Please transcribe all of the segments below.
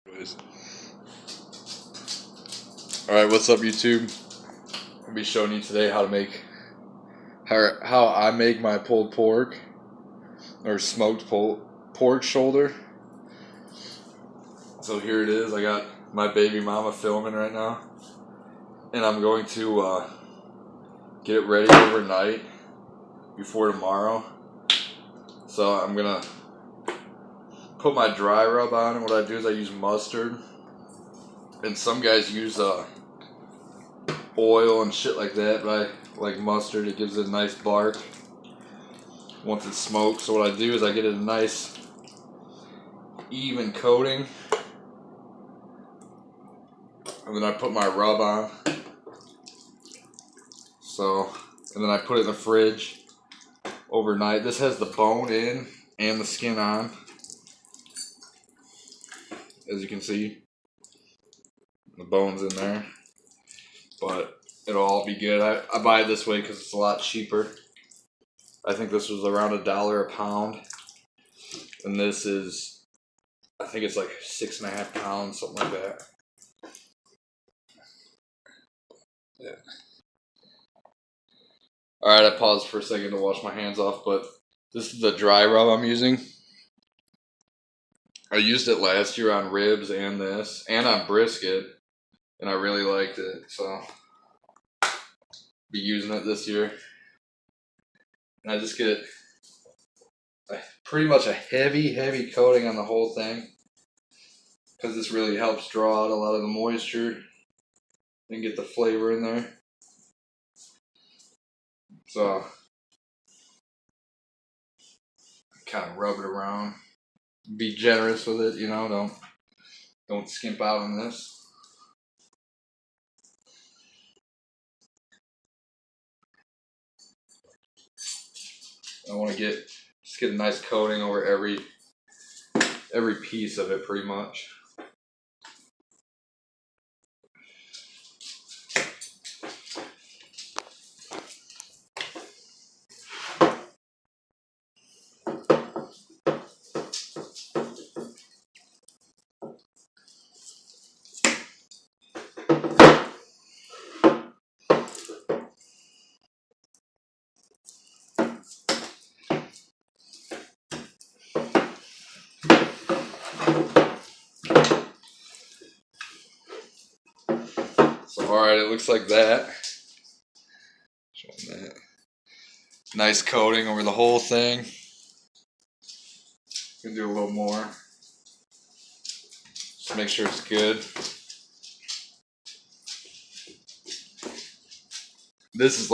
Anyways. Alright, what's up YouTube? I'll be showing you today how to make how I make my pulled pork or smoked pork shoulder. So here it is. I got my baby mama filming right now, and I'm going to get it ready overnight before tomorrow. So I'm gonna put my dry rub on, and what I do is I use mustard, and some guys use oil and shit like that, but I like mustard. It gives it a nice bark once it's smoked. So what I do is I get it a nice even coating, and then I put my rub on. And then I put it in the fridge overnight. This has the bone in and the skin on, as you can see. The bone's in there, but it'll all be good. I buy it this way because it's a lot cheaper. I think this was around $1 a pound, and this is, I think it's like 6.5 pounds, something like that. Yeah. Alright, I paused for a second to wash my hands off, but this is the dry rub I'm using. I used it last year on ribs and this, and on brisket, and I really liked it, so be using it this year. And I just get pretty much a heavy coating on the whole thing, because this really helps draw out a lot of the moisture and get the flavor in there. So kind of rub it around. Be generous with it, you know, don't skimp out on this. I want to just get a nice coating over every piece of it, pretty much. So alright, it looks like that. Showing that. Nice coating over the whole thing. Gonna do a little more. Just make sure it's good. This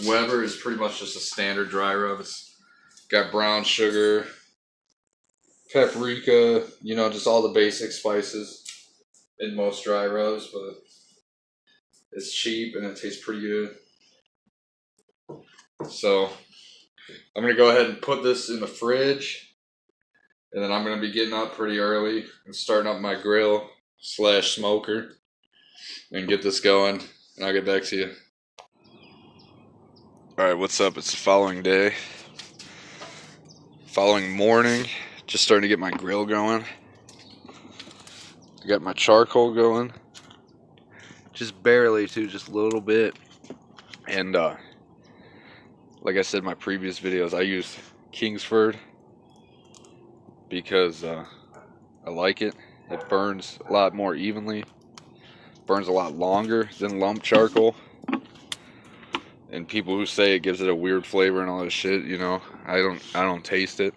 Weber is pretty much just a standard dry rub. It's got brown sugar, paprika, you know, just all the basic spices in most dry rubs, but it's cheap and it tastes pretty good. So I'm gonna go ahead and put this in the fridge, and then I'm gonna be getting up pretty early and starting up my grill / smoker and get this going, and I'll get back to you. Alright, what's up? It's the following day. Following morning. Just starting to get my grill going. I got my charcoal going. Just barely too, just a little bit. And like I said in my previous videos, I use Kingsford because I like it. It burns a lot more evenly. Burns a lot longer than lump charcoal. And people who say it gives it a weird flavor and all this shit, you know, I don't taste it.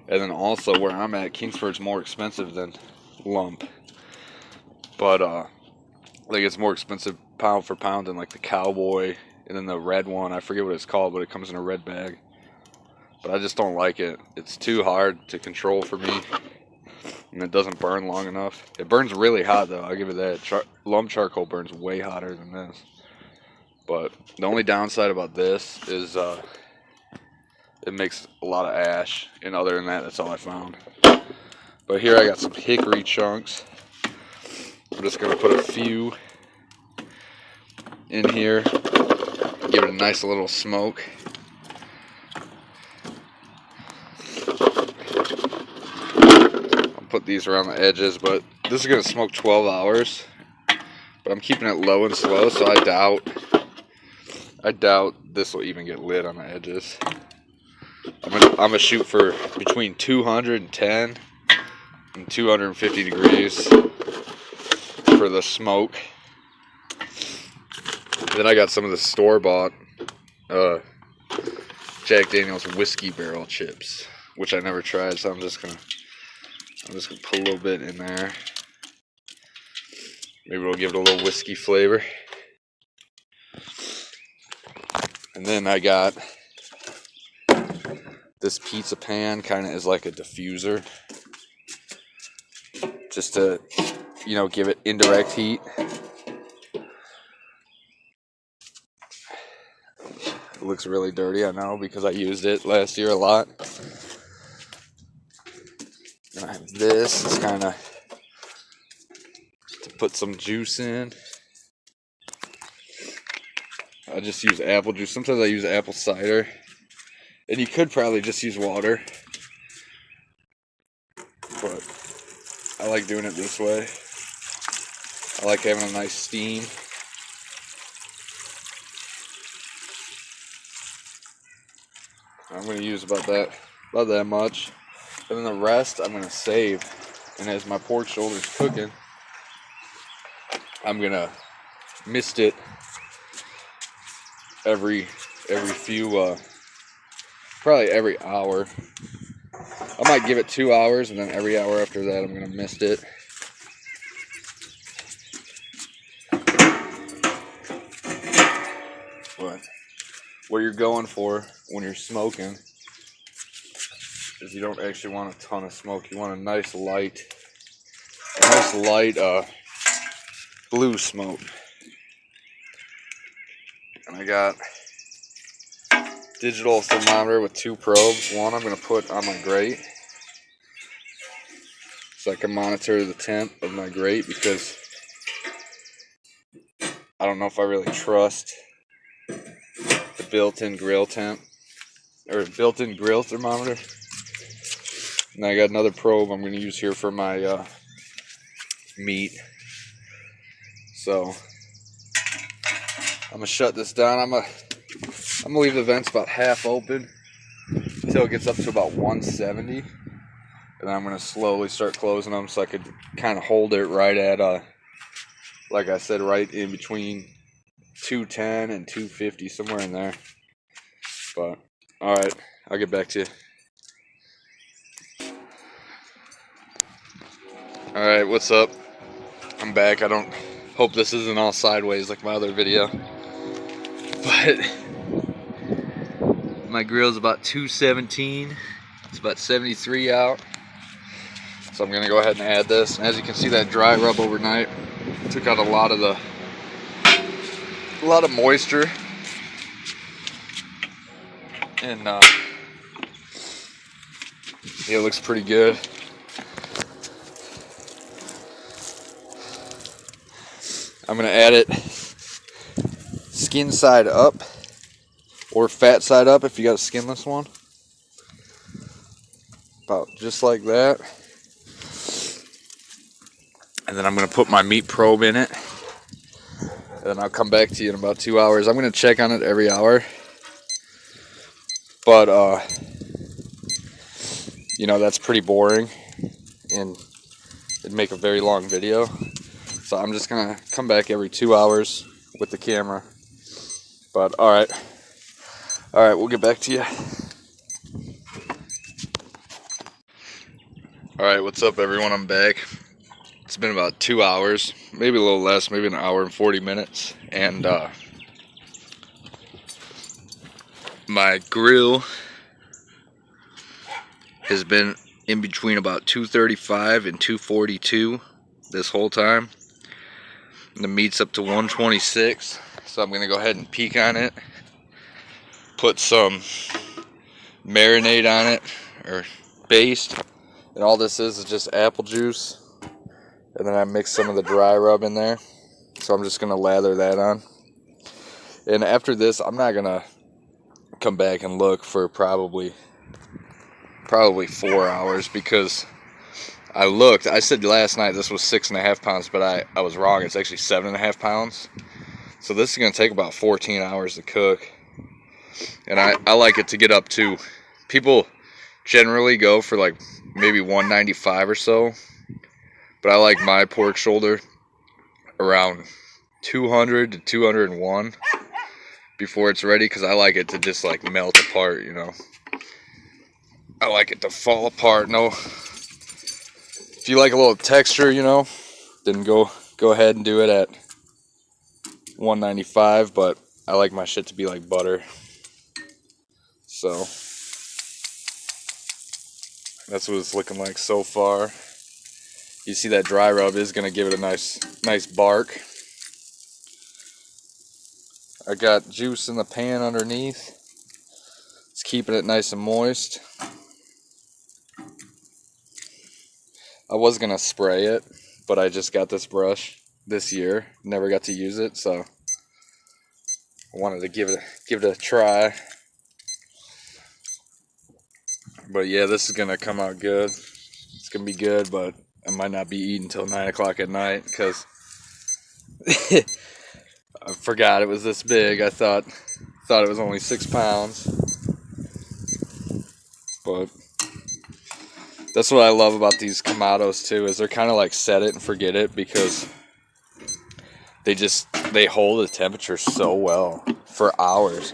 And then also where I'm at, Kingsford's more expensive than lump. But like it's more expensive pound for pound than like the Cowboy, and then the red one, I forget what it's called, but it comes in a red bag. But I just don't like it. It's too hard to control for me, and it doesn't burn long enough. It burns really hot though, I'll give it that. Lump charcoal burns way hotter than this. But the only downside about this is it makes a lot of ash, and other than that, that's all I found. But here I got some hickory chunks. I'm just going to put a few in here, give it a nice little smoke. put these around the edges, but this is going to smoke 12 hours. But I'm keeping it low and slow, so I doubt this will even get lit on the edges. I'm gonna shoot for between 210 and 250 degrees for the smoke. Then I got some of the store-bought Jack Daniel's whiskey barrel chips, which I never tried, so I'm just gonna put a little bit in there. Maybe we'll give it a little whiskey flavor. And then I got this pizza pan, kind of as like a diffuser, just to, you know, give it indirect heat. It looks really dirty, I know, because I used it last year a lot. And I have this. It's kind of to put some juice in. I just use apple juice. Sometimes I use apple cider. And you could probably just use water. But I like doing it this way. I like having a nice steam. I'm going to use about that much. And then the rest I'm going to save. And as my pork shoulder's cooking, I'm going to mist it every few, probably every hour. I might give it 2 hours, and then every hour after that I'm going to mist it. But what you're going for when you're smoking is you don't actually want a ton of smoke. You want a nice light blue smoke. And I got digital thermometer with 2 probes. One I'm going to put on my grate so I can monitor the temp of my grate, because I don't know if I really trust the built-in grill temp or built-in grill thermometer. And I got another probe I'm going to use here for my meat. So I'm going to shut this down. I'm going to leave the vents about half open until it gets up to about 170. And then I'm going to slowly start closing them so I could kind of hold it right at, like I said, right in between 210 and 250, somewhere in there. But, alright, I'll get back to you. Alright, what's up? I'm back. I don't hope this isn't all sideways like my other video. But my grill's about 217. It's about 73 out. So I'm gonna go ahead and add this. And as you can see, that dry rub overnight took out a lot of moisture. And yeah, it looks pretty good. I'm gonna add it skin side up or fat side up if you got a skinless one. About just like that. And then I'm gonna put my meat probe in it. And then I'll come back to you in about 2 hours. I'm gonna check on it every hour. But you know, that's pretty boring and it'd make a very long video. So I'm just gonna come back every 2 hours with the camera. But alright, we'll get back to you. Alright, what's up everyone? I'm back. It's been about 2 hours, maybe a little less, maybe an hour and 40 minutes. And my grill has been in between about 235 and 242 this whole time. And the meat's up to 126, so I'm gonna go ahead and peek on it, put some marinade on it, or baste, and all this is just apple juice, and then I mix some of the dry rub in there, so I'm just gonna lather that on. And after this, I'm not gonna come back and look for probably 4 hours, because I looked. I said last night this was 6.5 pounds, but I was wrong. It's actually 7.5 pounds. So this is going to take about 14 hours to cook. And I like it to get up to, people generally go for like maybe 195 or so. But I like my pork shoulder around 200 to 201 before it's ready, because I like it to just like melt apart, you know. I like it to fall apart. No, if you like a little texture, you know, then go ahead and do it at 195, but I like my shit to be like butter. So that's what it's looking like so far. You see that dry rub is gonna give it a nice bark. I got juice in the pan underneath. It's keeping it nice and moist. I was gonna spray it, but I just got this brush this year. Never got to use it, so I wanted to give it a try. But yeah, this is gonna come out good. It's gonna be good, but I might not be eating until 9 o'clock at night, because I forgot it was this big. I thought it was only 6 pounds. But that's what I love about these Kamados too, is they're kind of like set it and forget it, because they hold the temperature so well for hours.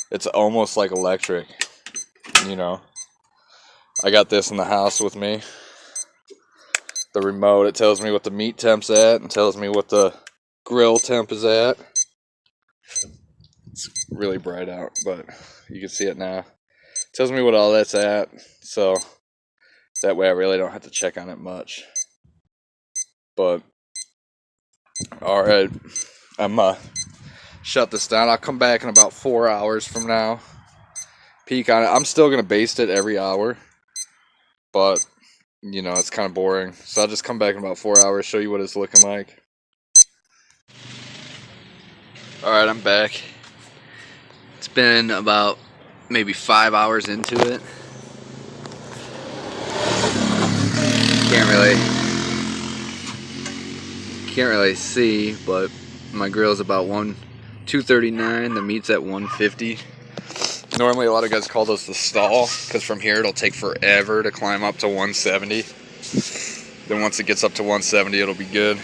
It's almost like electric, you know. I got this in the house with me. The remote, it tells me what the meat temp's at and tells me what the grill temp is at. It's really bright out, but you can see it now. It tells me what all that's at, so that way I really don't have to check on it much. But alright, I'm shut this down. I'll come back in about 4 hours from now. Peek on it. I'm still gonna baste it every hour, but you know, it's kind of boring. So I'll just come back in about 4 hours, show you what it's looking like. Alright, I'm back. It's been about maybe 5 hours into it. Can't really see, but my grill's about 239. The meat's at 150. Normally a lot of guys call this the stall, because from here it'll take forever to climb up to 170. Then once it gets up to 170, it'll be good.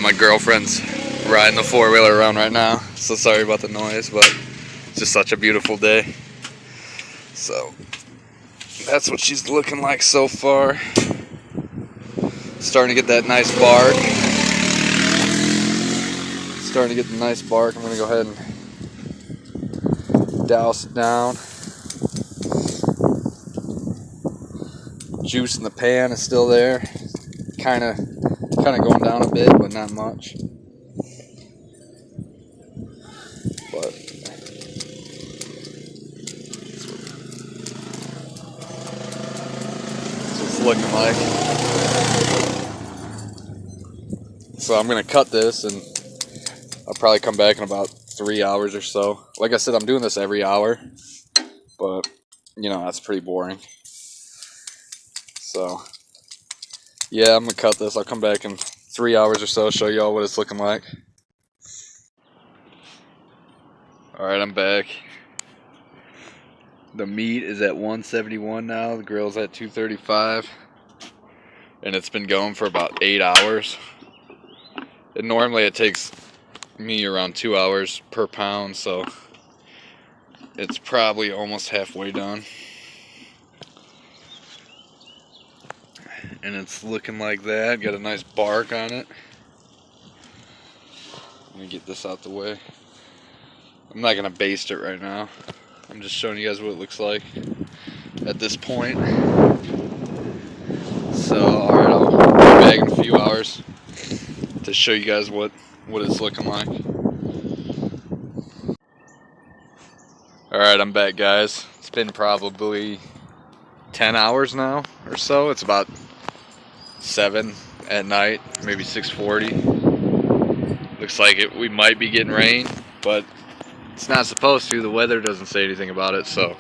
My girlfriend's riding the four-wheeler around right now, so sorry about the noise, but it's just such a beautiful day. So that's what she's looking like so far. Starting to get that nice bark. Starting to get the nice bark. I'm going to go ahead and douse it down. Juice in the pan is still there. Kind of going down a bit, but not much. But that's what it's looking like. So I'm going to cut this, and I'll probably come back in about 3 hours or so. Like I said, I'm doing this every hour, but you know, that's pretty boring. So yeah, I'm going to cut this. I'll come back in 3 hours or so, show y'all what it's looking like. Alright, I'm back. The meat is at 171 now. The grill's at 235. And it's been going for about 8 hours. And normally it takes me around 2 hours per pound, so it's probably almost halfway done. And it's looking like that. Got a nice bark on it. Let me get this out the way. I'm not gonna baste it right now. I'm just showing you guys what it looks like at this point. So, alright, I'll be back in a few hours to show you guys what it's looking like. Alright, I'm back, guys. It's been probably 10 hours now or so. It's about 7 at night, maybe 6:40. Looks like we might be getting rain, but it's not supposed to. The weather doesn't say anything about it, so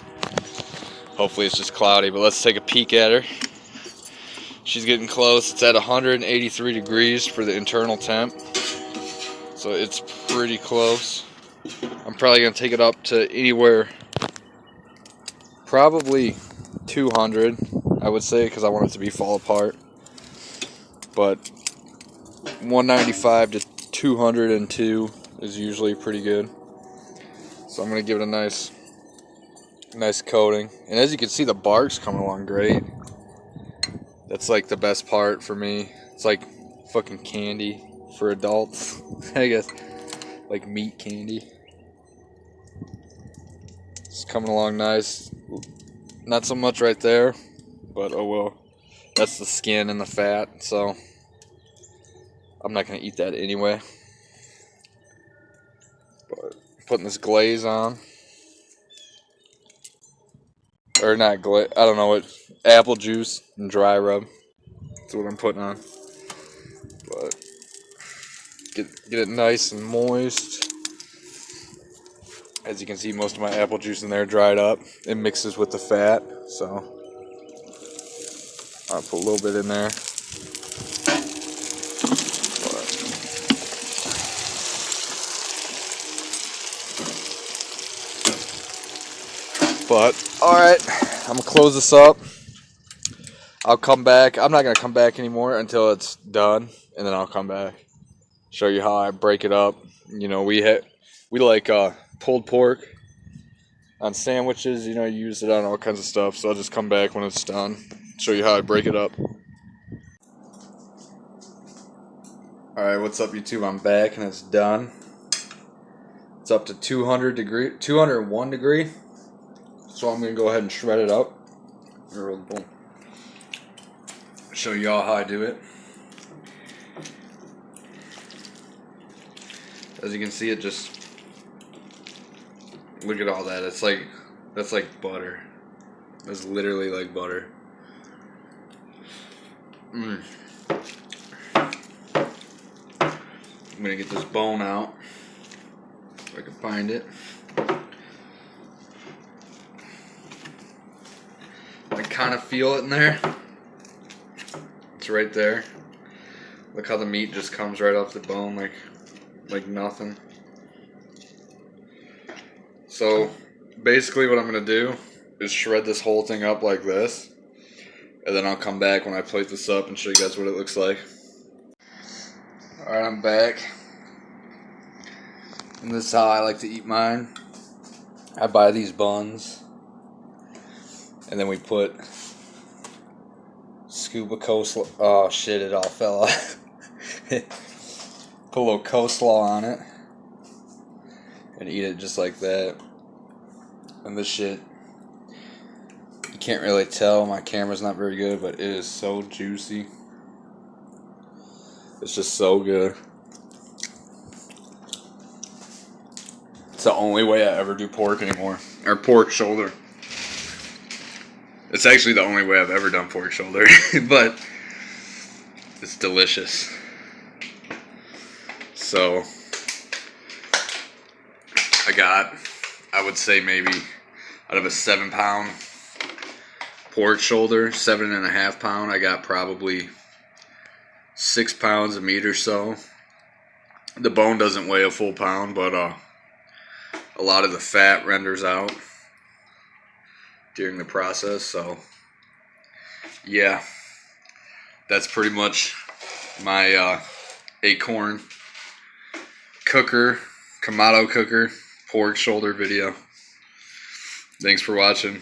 hopefully it's just cloudy. But let's take a peek at her. She's getting close. It's at 183 degrees for the internal temp. So it's pretty close. I'm probably going to take it up to anywhere, probably 200, I would say, because I want it to be fall apart. But 195 to 202 is usually pretty good. So I'm going to give it a nice coating. And as you can see, the bark's coming along great. That's like the best part for me. It's like fucking candy for adults, I guess. Like meat candy. It's coming along nice. Not so much right there, but oh well. That's the skin and the fat, so I'm not going to eat that anyway. But putting this glaze on. Or not glaze, I don't know what. Apple juice and dry rub. That's what I'm putting on. But get it nice and moist. As you can see, most of my apple juice in there dried up. It mixes with the fat, so I'll put a little bit in there. But alright, I'm gonna close this up. I'll come back. I'm not gonna come back anymore until it's done, and then I'll come back. Show you how I break it up. You know, we like pulled pork on sandwiches. You know, you use it on all kinds of stuff. So I'll just come back when it's done. Show you how I break it up. Alright, what's up YouTube? I'm back and it's done. It's up to 201 degree. So I'm gonna go ahead and shred it up. Show y'all how I do it. As you can see, it just, look at all that. That's like butter. That's literally like butter. I'm gonna get this bone out if I can find it. I kind of feel it in there. It's right there. Look how the meat just comes right off the bone like nothing. So basically what I'm going to do is shred this whole thing up like this. And then I'll come back when I plate this up and show you guys what it looks like. Alright, I'm back. And this is how I like to eat mine. I buy these buns. And then we put scoop of coleslaw. Oh shit, it all fell off. Put a little coleslaw on it. And eat it just like that. And this shit, you can't really tell. My camera's not very good, but it is so juicy. It's just so good. It's the only way I ever do pork anymore. Or pork shoulder. It's actually the only way I've ever done pork shoulder. But it's delicious. So I would say maybe out of a 7-pound pork shoulder, 7.5 pound, I got probably 6 pounds of meat or so. The bone doesn't weigh a full pound, but a lot of the fat renders out during the process. So yeah, that's pretty much my Akorn cooker, Kamado cooker, pork shoulder video. Thanks for watching.